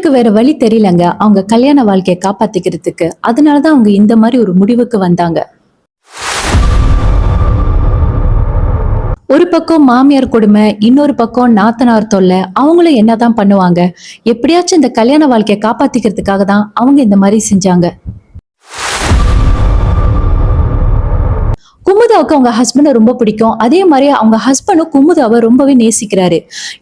அவங்களுக்கு வேற வழி தெரியலங்க அவங்க கல்யாண வாழ்க்கையை காப்பாத்திக்கிறதுக்கு. அதனாலதான் அவங்க இந்த மாதிரி ஒரு முடிவுக்கு வந்தாங்க. ஒரு பக்கம் மாமியார் கொடுமை, இன்னொரு பக்கம் நாத்தனார் தொல்லை. அவங்களும் என்னதான் பண்ணுவாங்க? எப்படியாச்சும் இந்த கல்யாண வாழ்க்கையை காப்பாத்திக்கிறதுக்காக தான் அவங்க இந்த மாதிரி செஞ்சாங்க. குமுதாவுக்கு அவங்க ஹஸ்பண்ட ரொம்ப பிடிக்கும். அதே மாதிரி அவங்க ஹஸ்பண்டும் குமுதாவை ரொம்பவே நேசிக்கிறாரு.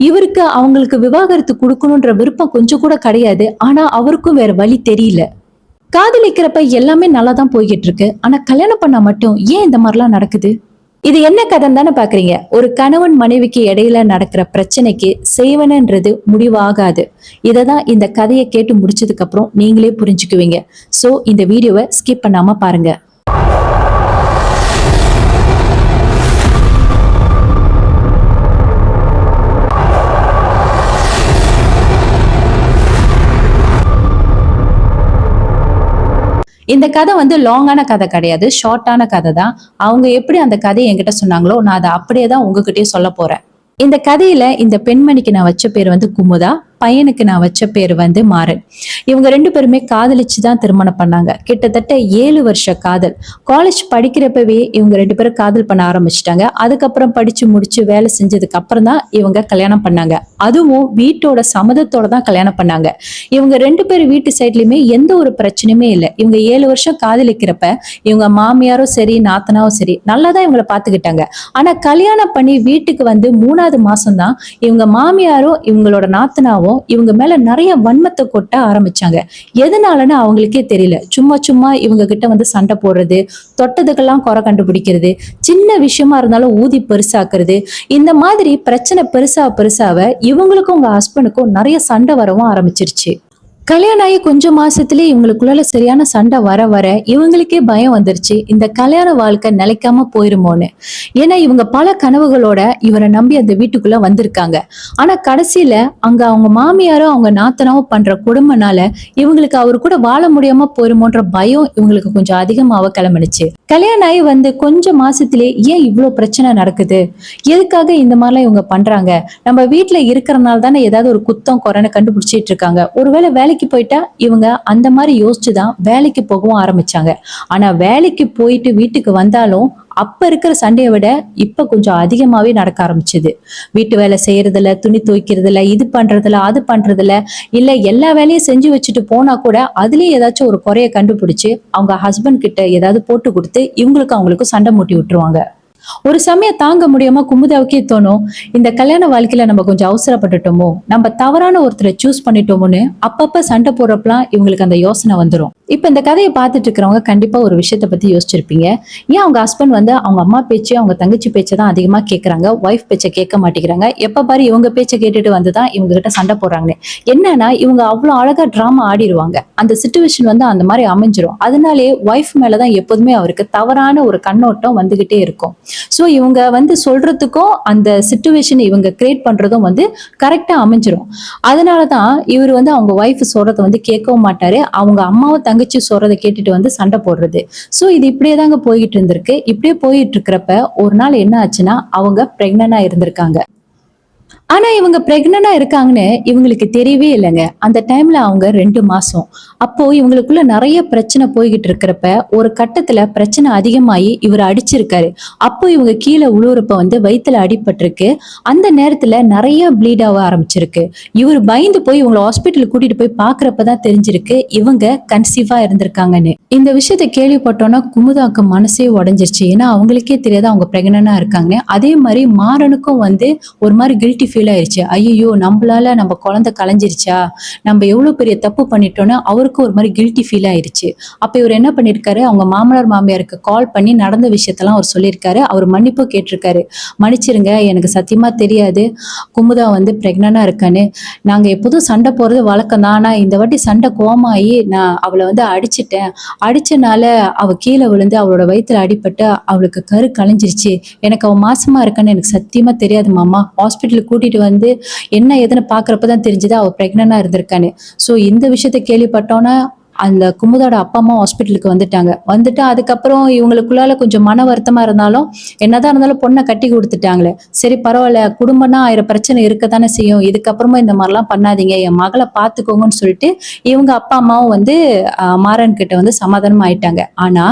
இவருக்கு அவங்களுக்கு விவாகரத்து கொடுக்கணும்ன்ற விருப்பம் கொஞ்சம் கூட கிடையாது. ஆனா அவருக்கும் வேற வழி தெரியல. காதலிக்கிறப்ப எல்லாமே நல்லா தான் போய்கிட்டு இருக்கு. ஆனா கல்யாணம் பண்ணா மட்டும் ஏன் இந்த மாதிரிலாம் நடக்குது? இது என்ன கதைன்னு தானே பாக்குறீங்க. ஒரு கணவன் மனைவிக்கு இடையில நடக்கிற பிரச்சனைக்கு செய்வனன்றது முடிவாகாது. இததான் இந்த கதையை கேட்டு முடிச்சதுக்கு அப்புறம் நீங்களே புரிஞ்சுக்குவீங்க. சோ இந்த வீடியோவை ஸ்கிப் பண்ணாம பாருங்க. இந்த கதை லாங்கான கதை கிடையாது, ஷார்ட்டான கதை தான். அவங்க எப்படி அந்த கதையை என்கிட்ட சொன்னாங்களோ நான் அதை அப்படியே தான் உங்ககிட்டயே சொல்ல போறேன். இந்த கதையில இந்த பெண்மணிக்கு நான் வச்ச பேர் குமுதா, பையனுக்கு நான் வச்ச பேர் மாறன். இவங்க ரெண்டு பேருமே காதலிச்சுதான் திருமணம் பண்ணாங்க. கிட்டத்தட்ட 7 வருஷ காதல். காலேஜ் படிக்கிறப்பவே இவங்க ரெண்டு பேரும் காதல் பண்ண ஆரம்பிச்சிட்டாங்க. அதுக்கப்புறம் படிச்சு முடிச்சு வேலை செஞ்சதுக்கு அப்புறம் தான் இவங்க கல்யாணம் பண்ணாங்க. அதுவும் வீட்டோட சம்மதத்தோட தான் கல்யாணம் பண்ணாங்க. இவங்க ரெண்டு பேரும் வீட்டு சைட்லயுமே எந்த ஒரு பிரச்சனையுமே இல்லை. இவங்க 7 வருஷம் காதலிக்கிறப்ப இவங்க மாமியாரும் சரி நாத்தனாவும் சரி நல்லாதான் இவங்களை பாத்துக்கிட்டாங்க. ஆனா கல்யாணம் பண்ணி வீட்டுக்கு 3வது மாசம் தான் இவங்க மாமியாரும் இவங்களோட நாத்தனாவும் இவங்க மேல நிறைய வன்மத்தை கொட்ட ஆரம்பிச்சாங்க. எதனாலன்னு அவங்களுக்கே தெரியல. சும்மா இவங்க கிட்ட சண்டை போடுறது, தொட்டதுக்கெல்லாம் குறை கண்டுபிடிக்கிறது, சின்ன விஷயமா இருந்தாலும் ஊதி பெருசாக்குறது, இந்த மாதிரி பிரச்சனை பெருசாவ இவங்களுக்கும் உங்க ஹஸ்பண்டுக்கும் நிறைய சண்டை வரவும் ஆரம்பிச்சிருச்சு. கல்யாணம் ஆகி கொஞ்சம் மாசத்துலயே இவங்களுக்குள்ள சரியான சண்டை வர இவங்களுக்கே பயம் வந்துருச்சு, இந்த கல்யாண வாழ்க்கை நிலைக்காம போயிருமோன்னு. ஏன்னா இவங்க பல கனவுகளோட இவரை நம்பி அந்த வீட்டுக்குள்ள வந்திருக்காங்க. ஆனா கடைசியில அங்க அவங்க மாமியாரும் அவங்க நாத்தனாவும் பண்ற கொடுமைனால இவங்களுக்கு அவரு கூட வாழ முடியாம போயிருமோன்ற பயம் இவங்களுக்கு கொஞ்சம் அதிகமாக கிளம்பினுச்சு. கல்யாணம் ஆகி கொஞ்சம் மாசத்திலே ஏன் இவ்வளவு பிரச்சனை நடக்குது, எதுக்காக இந்த மாதிரிலாம் இவங்க பண்றாங்க, நம்ம வீட்டுல இருக்கிறனால தானே ஏதாவது ஒரு குத்தம் குறைன்னு கண்டுபிடிச்சிட்டு இருக்காங்க. ஒருவேளை வேலைக்கு போயிட்டா இவங்க அந்த மாதிரி யோசிச்சுதான் வேலைக்கு போகவும் ஆரம்பிச்சாங்க. ஆனா வேலைக்கு போயிட்டு வீட்டுக்கு வந்தாலும் அப்ப இருக்கிற சண்டையை விட இப்ப கொஞ்சம் அதிகமாவே நடக்க ஆரம்பிச்சது. வீட்டு வேலை செய்யறதுல, துணி துவைக்கிறதுல, இது பண்றதுல, அது பண்றதுல, இல்ல எல்லா வேலையும் செஞ்சு வச்சுட்டு போனா கூட அதுலயே ஏதாச்சும் ஒரு குறைய கண்டுபிடிச்சு அவங்க ஹஸ்பண்ட் கிட்ட ஏதாவது போட்டு கொடுத்து இவங்களுக்கு அவங்களுக்கும் சண்டை மூட்டி விட்டுருவாங்க. ஒரு சமயம் தாங்க முடியாம குமுதாவுக்கே தோணும், இந்த கல்யாண வாழ்க்கையில நம்ம கொஞ்சம் அவசரப்பட்டுட்டோமோ, நம்ம தவறான ஒருத்தரை சூஸ் பண்ணிட்டோமோன்னு அப்பப்ப சண்டை போடுறப்பலாம் இவங்களுக்கு அந்த யோசனை வந்துடும். இப்ப இந்த கதையை பார்த்துட்டு இருக்கிறவங்க கண்டிப்பா ஒரு விஷயத்த பத்தி யோசிச்சிருப்பீங்க. ஏன் அவங்க ஹஸ்பண்ட் அவங்க அம்மா பேச்சு அவங்க தங்கச்சி பேச்சை தான் அதிகமா கேட்கறாங்க, ஒய்ஃப் பேச்சை கேட்க மாட்டேங்கிறாங்க, எப்ப பாரு இவங்க பேச்சை கேட்டுட்டு வந்துதான் இவங்க கிட்ட சண்டை போடுறாங்கன்னு. என்னன்னா இவங்க அவ்வளவு அழகா டிராமா ஆடிடுவாங்க. அந்த சிச்சுவேஷன் அந்த மாதிரி அமைஞ்சிரும். அதனாலே ஒய்ஃப் மேலதான் எப்போதுமே அவருக்கு தவறான ஒரு கண்ணோட்டம் வந்துகிட்டே இருக்கும். சோ இவங்க சொல்றதுக்கும் அந்த சிச்சுவேஷன் இவங்க கிரியேட் பண்றதும் கரெக்டா அமைஞ்சிரும். அதனாலதான் இவர் அவங்க ஒய்ஃப் சொல்றதை கேட்கவும் மாட்டாரு, அவங்க அம்மாவும் தங்கச்சி சொல்றதை கேட்டுட்டு சண்டை போடுறது. சோ இது இப்படியே தாங்க போயிட்டு இருந்திருக்கு. இப்படியே போயிட்டு இருக்கிறப்ப ஒரு நாள் என்ன ஆச்சுன்னா அவங்க பிரெக்னண்டா இருந்திருக்காங்க. ஆனா இவங்க பிரெக்னண்டா இருக்காங்கன்னு இவங்களுக்கு தெரியவே இல்லைங்க. அந்த டைம்ல அவங்க 2 மாசம். அப்போ இவங்களுக்குள்ள நிறைய பிரச்சனை போய்கிட்டு இருக்கிறப்ப ஒரு கட்டத்துல பிரச்சனை அதிகமாயி இவர் அடிச்சிருக்காரு. அப்போ இவங்க கீழே உழுவுறப்ப வயித்துல அடிபட்டிருக்கு. அந்த நேரத்துல நிறைய ப்ளீட் ஆக ஆரம்பிச்சிருக்கு. இவர் பயந்து போய் இவங்களை ஹாஸ்பிட்டல் கூட்டிட்டு போய் பாக்குறப்பதான் தெரிஞ்சிருக்கு இவங்க கன்சீவா இருந்திருக்காங்கன்னு. இந்த விஷயத்த கேள்விப்பட்டோன்னா குமுதாக்கு மனசே உடைஞ்சிருச்சு. ஏன்னா அவங்களுக்கே தெரியாது அவங்க பிரெக்னண்டா இருக்காங்க. அதே மாதிரி மாறனுக்கும் ஒரு மாதிரி கில்ட்டி ஃபீல் ஆயிருச்சு. ஐயோ நம்மளால நம்ம குழந்தை கலைஞ்சிருச்சா, நம்ம எவ்வளவு பெரிய தப்பு பண்ணிட்டோம்னு அவருக்கு ஒரு மாதிரி கில்ட்டி ஃபீல் ஆயிருச்சு. அப்ப இவர் என்ன பண்ணிருக்காரு, அவங்க மாமனார் மாமியாருக்கு கால் பண்ணி நடந்த விஷயத்தெல்லாம் அவர் சொல்லியிருக்காரு. அவர் மன்னிப்பு கேட்டிருக்காரு. மன்னிச்சிருங்க, எனக்கு சத்தியமா தெரியாது குமுதா பிரெக்னண்டா இருக்கான்னு. நாங்க எப்போதும் சண்டை போறது வழக்கம் தான். ஆனா இந்த வாட்டி சண்டை கோமாயி நான் அவளை அடிச்சிட்டேன். அடிச்சனால அவ கீழே விழுந்து அவளோட வயித்துல அடிபட்டு அவளுக்கு கரு கலைஞ்சிருச்சு. எனக்கு அவ மாசமா இருக்கான்னு எனக்கு சத்தியமா தெரியாது மாமா. ஹாஸ்பிட்டலுக்கு கூட்டிட்டு என்ன ஏதுன்னு பாக்குறப்பதான் தெரிஞ்சது அவ பிரெக்னண்டா இருந்திருக்கான்னு. சோ இந்த விஷயத்த கேள்விப்பட்டோன்னா அந்த குமுதோட அப்பா அம்மா ஹாஸ்பிட்டலுக்கு வந்துட்டு அதுக்கப்புறம் இவங்களுக்குள்ளால கொஞ்சம் மன வருத்தமா இருந்தாலும் என்னதான் இருந்தாலும் பொண்ணை கட்டி கொடுத்துட்டாங்களே, சரி பரவாயில்ல, குடும்பம்னா 1000 பிரச்சனை இருக்கத்தானே செய்யும், இதுக்கப்புறமா இந்த மாதிரிலாம் பண்ணாதீங்க, என் மகளை பாத்துக்கோங்கன்னு சொல்லிட்டு இவங்க அப்பா அம்மாவும் மாறன் கிட்ட சமாதானம் ஆயிட்டாங்க. ஆனா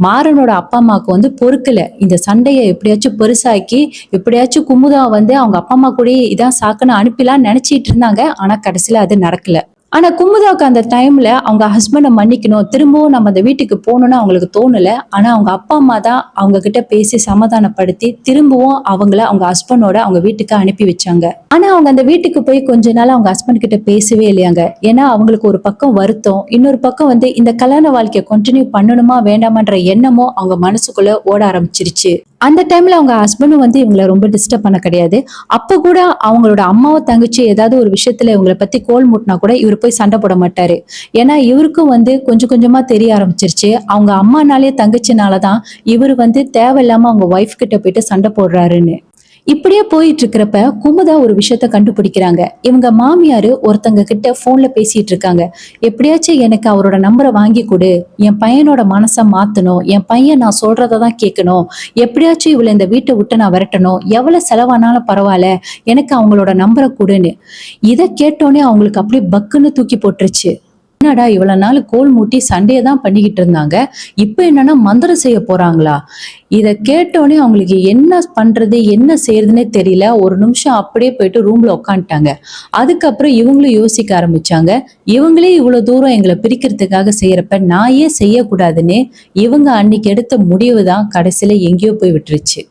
மாறனோட அப்பா அம்மாவுக்கு பொறுக்கல. இந்த சண்டையை எப்படியாச்சும் பெருசாக்கி எப்படியாச்சும் குமுதா அவங்க அப்பா அம்மா கூட இதான் சாக்குன்னு அனுப்பிலாம் நினைச்சிட்டு இருந்தாங்க. ஆனா கடைசியில அது நடக்கல. ஆனா குமுதாவுக்கு அந்த டைம்ல அவங்க ஹஸ்பண்ட மன்னிக்கணும், திரும்பவும் நம்ம அந்த வீட்டுக்கு போகணும்னு அவங்களுக்கு தோணல. ஆனா அவங்க அப்பா அம்மா தான் அவங்க கிட்ட பேசி சமாதானப்படுத்தி திரும்பவும் அவங்க ஹஸ்பண்டோட அவங்க வீட்டுக்கு அனுப்பி வச்சாங்க. ஆனா அவங்க அந்த வீட்டுக்கு போய் கொஞ்ச நாள் அவங்க ஹஸ்பண்ட் கிட்ட பேசவே இல்லையாங்க. ஏன்னா அவங்களுக்கு ஒரு பக்கம் வருத்தம், இன்னொரு பக்கம் இந்த கல்யாண வாழ்க்கையை கண்டினியூ பண்ணணுமா வேண்டாமான்ற எண்ணமும் அவங்க மனசுக்குள்ள ஓட ஆரம்பிச்சிருச்சு. அந்த டைம்ல அவங்க ஹஸ்பண்டும் இவங்களை ரொம்ப டிஸ்டர்ப் பண்ண கிடையாது. அப்ப கூட அவங்களோட அம்மாவும் தங்கச்சி ஏதாவது ஒரு விஷயத்துல இவங்களை பத்தி கோல் மூட்டினா கூட இவர் போய் சண்டை போட மாட்டாரு. ஏன்னா இவருக்கும் கொஞ்சம் கொஞ்சமா தெரிய ஆரம்பிச்சிருச்சு, அவங்க அம்மானாலே தங்கச்சினாலதான் இவர் தேவையில்லாம அவங்க ஒய்ஃப் கிட்ட போயிட்டு சண்டை போடுறாருன்னு. இப்படியே போயிட்டு இருக்கிறப்ப குமுதா ஒரு விஷயத்த கண்டுபிடிக்கிறாங்க. இவங்க மாமியாரு ஒருத்தங்க கிட்ட போன்ல பேசிட்டு இருக்காங்க. எப்படியாச்சும் எனக்கு அவரோட நம்பரை வாங்கி கொடு, என் பையனோட மனசை மாத்தணும், என் பையன் நான் சொல்றதான் கேட்கணும், எப்படியாச்சும் இவளை இந்த வீட்டை விட்டு நான் விரட்டணும், எவ்வளவு செலவானாலும் பரவாயில்ல, எனக்கு அவங்களோட நம்பரை கொடுன்னு. இதை கேட்டோன்னே அவங்களுக்கு அப்படியே பக்குன்னு தூக்கி போட்டுருச்சு. என்னடா இவ்வளவு நாள் கோல் மூட்டி சண்டையை தான் பண்ணிக்கிட்டு இருந்தாங்க, இப்ப என்னன்னா மந்திரம் செய்ய போறாங்களா? இத கேட்டோடனே அவங்களுக்கு என்ன பண்றது என்ன செய்யறதுன்னே தெரியல. ஒரு நிமிஷம் அப்படியே போயிட்டு ரூம்ல உட்காந்துட்டாங்க. அதுக்கப்புறம் இவங்களும் யோசிக்க ஆரம்பிச்சாங்க. இவங்களே இவ்வளவு தூரம் எங்களை பிரிக்கிறதுக்காக செய்யறப்ப நான் ஏன் செய்யக்கூடாதுன்னு இவங்க அன்னைக்கு எடுத்த முடிவு தான் கடைசியில எங்கேயோ போய் விட்டுருச்சு.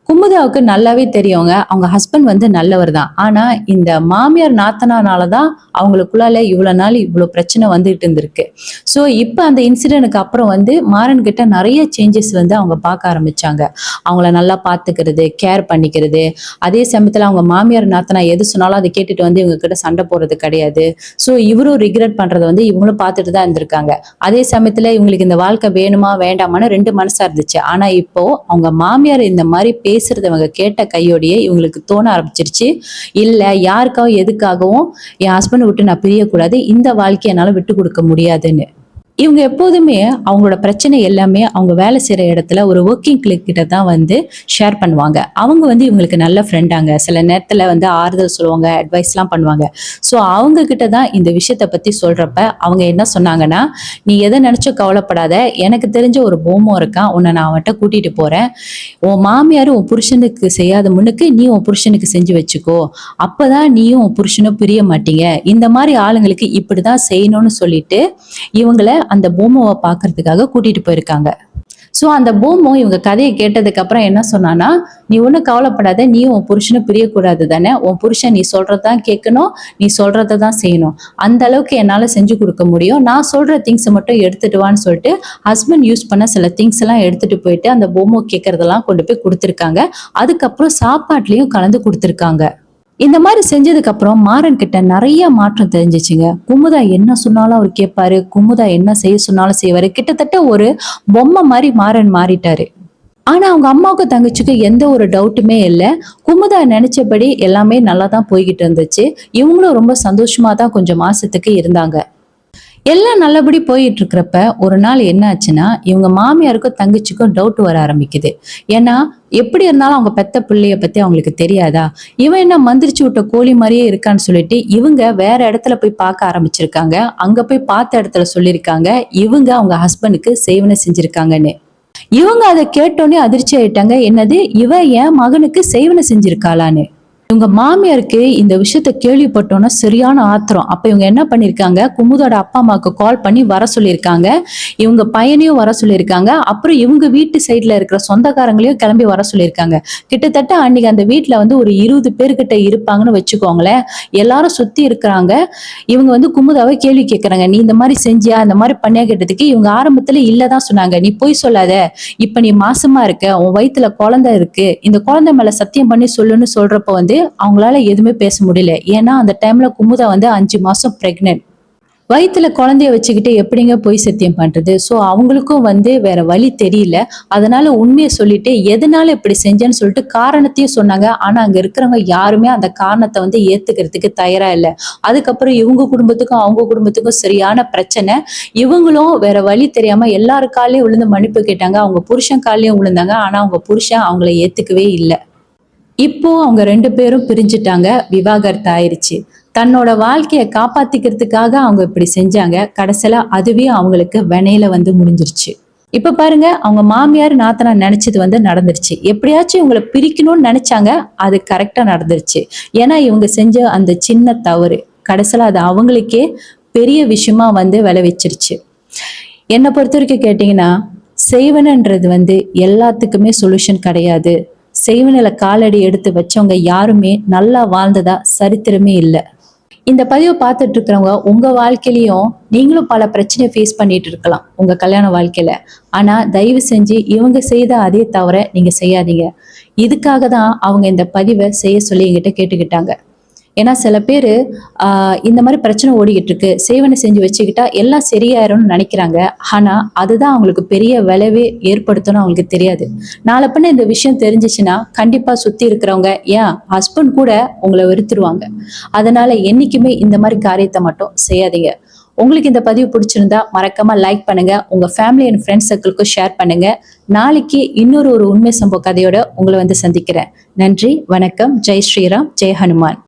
குமுதாவுக்கு நல்லாவே தெரியுங்க, அவங்க ஹஸ்பண்ட் நல்லவர் தான். ஆனா இந்த மாமியார் நாத்தனானாலதான் அவங்களுக்குள்ளால இவ்வளவு நாள் இவ்வளவு பிரச்சனை வந்துட்டு இருந்திருக்கு. சோ இப்ப அந்த இன்சிடென்ட்க்கு அப்புறம் மாறன் கிட்ட நிறைய சேஞ்சஸ் அவங்க பார்க்க ஆரம்பிச்சாங்க. அவங்கள நல்லா பாத்துக்கிறது, கேர் பண்ணிக்கிறது. அதே சமயத்துல அவங்க மாமியார் நாத்தனா எது சொன்னாலும் அதை கேட்டுட்டு இவங்க கிட்ட சண்டை போடுறது கிடையாது. சோ இவரும் ரிக்ரெட் பண்றதை இவங்களும் பார்த்துட்டு தான் இருந்திருக்காங்க. அதே சமயத்துல இவங்களுக்கு இந்த வாழ்க்கை வேணுமா வேண்டாமான்னு ரெண்டு மனசா இருந்துச்சு. ஆனா இப்போ அவங்க மாமியார் இந்த மாதிரி பேசுறது அவங்க கேட்ட கையோடையே இவங்களுக்கு தோண ஆரம்பிச்சிருச்சு, இல்ல யாருக்காகவும் எதுக்காகவும் என் ஹஸ்பண்ட் விட்டு நான் பிரியக்கூடாது, இந்த வாழ்க்கையை என்னால விட்டு கொடுக்க முடியாதுன்னு. இவங்க எப்போதுமே அவங்களோட பிரச்சனை எல்லாமே அவங்க வேலை செய்யற இடத்துல ஒரு ஒர்க்கிங் கிளிக் கிட்ட தான் ஷேர் பண்ணுவாங்க. அவங்க இவங்களுக்கு நல்ல ஃப்ரெண்டாங்க. சில நேரத்துல ஆறுதல் சொல்லுவாங்க, அட்வைஸ் எல்லாம் பண்ணுவாங்க. ஸோ அவங்க கிட்ட தான் இந்த விஷயத்த பத்தி சொல்றப்ப அவங்க என்ன சொன்னாங்கன்னா, நீ எதை நினைச்சும் கவலைப்படாத, எனக்கு தெரிஞ்ச ஒரு போமோ இருக்கான், உன்னை நான் அவன்கிட்ட கூட்டிட்டு போறேன், உன் மாமியார் உன் புருஷனுக்கு செய்யாத முன்னுக்கு நீ உன் புருஷனுக்கு செஞ்சு வச்சுக்கோ, அப்பதான் நீயும் உன் புருஷனும் பிரிய மாட்டீங்க, இந்த மாதிரி ஆளுங்களுக்கு இப்படிதான் செய்யணும்னு சொல்லிட்டு இவங்களை அந்த போமோவை பாக்குறதுக்காக கூட்டிட்டு போயிருக்காங்க. சோ அந்த போமோ இவங்க கதையை கேட்டதுக்கு அப்புறம் என்ன சொன்னானா, நீ ஒன்னும் கவலைப்படாத, நீயும் உன் புருஷனை பிரியக்கூடாது தானே, உன் புருஷன் நீ சொல்றதான் கேட்கணும், நீ சொல்றதான் செய்யணும், அந்த அளவுக்கு என்னால செஞ்சு கொடுக்க முடியும், நான் சொல்ற திங்ஸ் மட்டும் எடுத்துட்டு வான்னு சொல்லிட்டு ஹஸ்பண்ட் யூஸ் பண்ண சில திங்ஸ் எல்லாம் எடுத்துட்டு போயிட்டு அந்த போமோ கேட்கறதெல்லாம் கொண்டு போய் கொடுத்துருக்காங்க. அதுக்கப்புறம் சாப்பாட்டுலயும் கலந்து கொடுத்துருக்காங்க. இந்த மாதிரி செஞ்சதுக்கு அப்புறம் மாறன் கிட்ட நிறைய மாற்றம் தெரிஞ்சிச்சுங்க. குமுதா என்ன சொன்னாலும் அவர் கேட்பாரு, குமுதா என்ன செய்ய சொன்னாலும் செய்வாரு. கிட்டத்தட்ட ஒரு பொம்மை மாதிரி மாறன் மாறிட்டாரு. ஆனா அவங்க அம்மாவுக்கு தங்கச்சிக்கு எந்த ஒரு டவுட்டுமே இல்லை. குமுதா நினைச்சபடி எல்லாமே நல்லா தான் போய்கிட்டு இருந்துச்சு. இவங்களும் ரொம்ப சந்தோஷமா தான் கொஞ்சம் மாசத்துக்கு இருந்தாங்க. எல்லாம் நல்லபடி போயிட்டு இருக்கிறப்ப ஒரு நாள் என்ன ஆச்சுன்னா, இவங்க மாமியாருக்கும் தங்கச்சிக்கும் டவுட் வர ஆரம்பிக்குது. ஏன்னா எப்படி இருந்தாலும் அவங்க பெத்த பிள்ளைய பத்தி அவங்களுக்கு தெரியாதா, இவன் என்ன மந்திரிச்சு விட்ட கோழி மாதிரியே இருக்கான்னு சொல்லிட்டு இவங்க வேற இடத்துல போய் பார்க்க ஆரம்பிச்சிருக்காங்க. அங்க போய் பார்த்த இடத்துல சொல்லியிருக்காங்க இவங்க அவங்க ஹஸ்பண்டுக்கு செய்வனை செஞ்சிருக்காங்கன்னு. இவங்க அதை கேட்டோன்னே அதிர்ச்சி ஆயிட்டாங்க. என்னது, இவ என் மகனுக்கு செய்வனை செஞ்சிருக்காளான்னு. இவங்க மாமியாருக்கு இந்த விஷயத்த கேள்விப்பட்டோன்னா சரியான ஆத்திரம். அப்ப இவங்க என்ன பண்ணிருக்காங்க, குமுதோட அப்பா அம்மாவுக்கு கால் பண்ணி வர சொல்லியிருக்காங்க. இவங்க பையனையும் வர சொல்லியிருக்காங்க. அப்புறம் இவங்க வீட்டு சைட்ல இருக்கிற சொந்தக்காரங்களையும் கிளம்பி வர சொல்லியிருக்காங்க. கிட்டத்தட்ட அன்னைக்கு அந்த வீட்டுல ஒரு 20 பேர்கிட்ட இருப்பாங்கன்னு வச்சுக்கோங்களேன். எல்லாரும் சுத்தி இருக்கிறாங்க. இவங்க குமுதாவை கேள்வி கேட்கறாங்க, நீ இந்த மாதிரி செஞ்சியா, இந்த மாதிரி பண்ணியா கேட்டதுக்கு இவங்க ஆரம்பத்துல இல்லதான் சொன்னாங்க. நீ போய் சொல்லாத, இப்ப நீ மாசமா இருக்க, உன் வயித்துல குழந்தை இருக்கு, இந்த குழந்தை மேல சத்தியம் பண்ணி சொல்லுன்னு சொல்றப்ப அவங்களால எதுவுமே பேச முடியல. ஏன்னா அந்த டைம்ல குமுதா 5 மாசம் பிரெக்னென்ட். வயித்துல குழந்தைய வச்சுக்கிட்டு எப்படிங்க பொய் சத்தியம் பண்றது? சோ அவங்களுக்கும் வந்து வேற வழி தெரியல. அதனால உண்மைய சொல்லிட்டு, எதனால இப்படி செஞ்சேன்னு சொல்லிட்டு காரணத்தையும் சொன்னாங்க. ஆனா அங்க இருக்கிறவங்க யாருமே அந்த காரணத்த வந்து ஏத்துக்கிறதுக்கு தயாரா இல்ல. அதுக்கப்புறம் இவங்க குடும்பத்துக்கும், அவங்க குடும்பத்துக்கும் சரியான பிரச்சனை. இவங்களும் வேற வழி தெரியாம எல்லார் கால்லயும் விழுந்து மன்னிப்பு கேட்டாங்க. அவங்க புருஷன் கால்லயும் விழுந்தாங்க. ஆனா அவங்க புருஷன் அவங்கள ஏத்துக்கவே இல்ல. இப்போ அவங்க 2 பேரும் பிரிஞ்சுட்டாங்க. விவாகரத்து ஆயிருச்சு. தன்னோட வாழ்க்கைய காப்பாத்திக்கிறதுக்காக அவங்க இப்படி செஞ்சாங்க. கடைசியில அதுவே அவங்களுக்கு வினையில வந்து முடிஞ்சிருச்சு. இப்ப பாருங்க, அவங்க மாமியார், நாத்தனார் நெனச்சது வந்து நடந்துருச்சு. எப்படியாச்சும் இவங்கள பிரிக்கணும்னு நெனச்சாங்க. அது கரெக்ட்டா நடந்துருச்சு. ஏன்னா இவங்க செஞ்ச அந்த சின்ன தவறு. கடைசியில அது அவங்களுக்கே பெரிய விஷயமா வந்து விளைவிச்சிருச்சு. என்ன பொறுத்தவரைக்கும் கேட்டீங்கன்னா, செய்வனன்றது வந்து எல்லாத்துக்குமே சொல்யூஷன் கிடையாது. செய்வனையில காலடி எடுத்து வச்சவங்க யாருமே நல்லா வாழ்ந்ததா சரித்திரமே இல்ல. இந்த பதிவ பார்த்துட்டு இருக்கிறவங்க, உங்க வாழ்க்கையிலயும் நீங்களும் பல பிரச்சனைய ஃபேஸ் பண்ணிட்டு இருக்கலாம். உங்க கல்யாண வாழ்க்கையில. ஆனா, தயவு செஞ்சு இவங்க செய்த அதே தவற நீங்க செய்யாதீங்க. இதுக்காக தான் அவங்க இந்த பதிவ செய்ய சொல்லி என்கிட்ட கேட்டுக்கிட்டாங்க. ஏன்னா சில பேரு இந்த மாரி பிரச்சனை ஓடிக்கிட்டு இருக்கு. செய்வன செஞ்சு வச்சுக்கிட்டா எல்லாம் சரியாயிரும்னு நெனைக்கிறாங்க. ஆனா, அதுதான் அவங்களுக்கு பெரிய விளைவே ஏற்படுத்தும்னு அவங்களுக்கு தெரியாது. நாள பின்ன இந்த விஷயம் தெரிஞ்சுச்சுன்னா, கண்டிப்பா சுத்தி இருக்கிறவங்க, ஏன் ஹஸ்பண்ட் கூட உங்கள வெறுத்துருவாங்க. அதனால என்னைக்குமே இந்த மாரி காரியத்த மட்டும் செய்யாதீங்க. உங்களுக்கு இந்த பதிவு பிடிச்சிருந்தா மறக்காம லைக் பண்ணுங்க. உங்க ஃபேமிலி அண்ட் ஃப்ரெண்ட்ஸ் சர்க்கிள்க்கும் ஷேர் பண்ணுங்க. நாளைக்கு இன்னொரு உண்மை சம்பவ கதையோட உங்கள வந்து சந்திக்கிறேன். நன்றி, வணக்கம், ஜெய் ஸ்ரீராம், ஜெய் ஹனுமான்.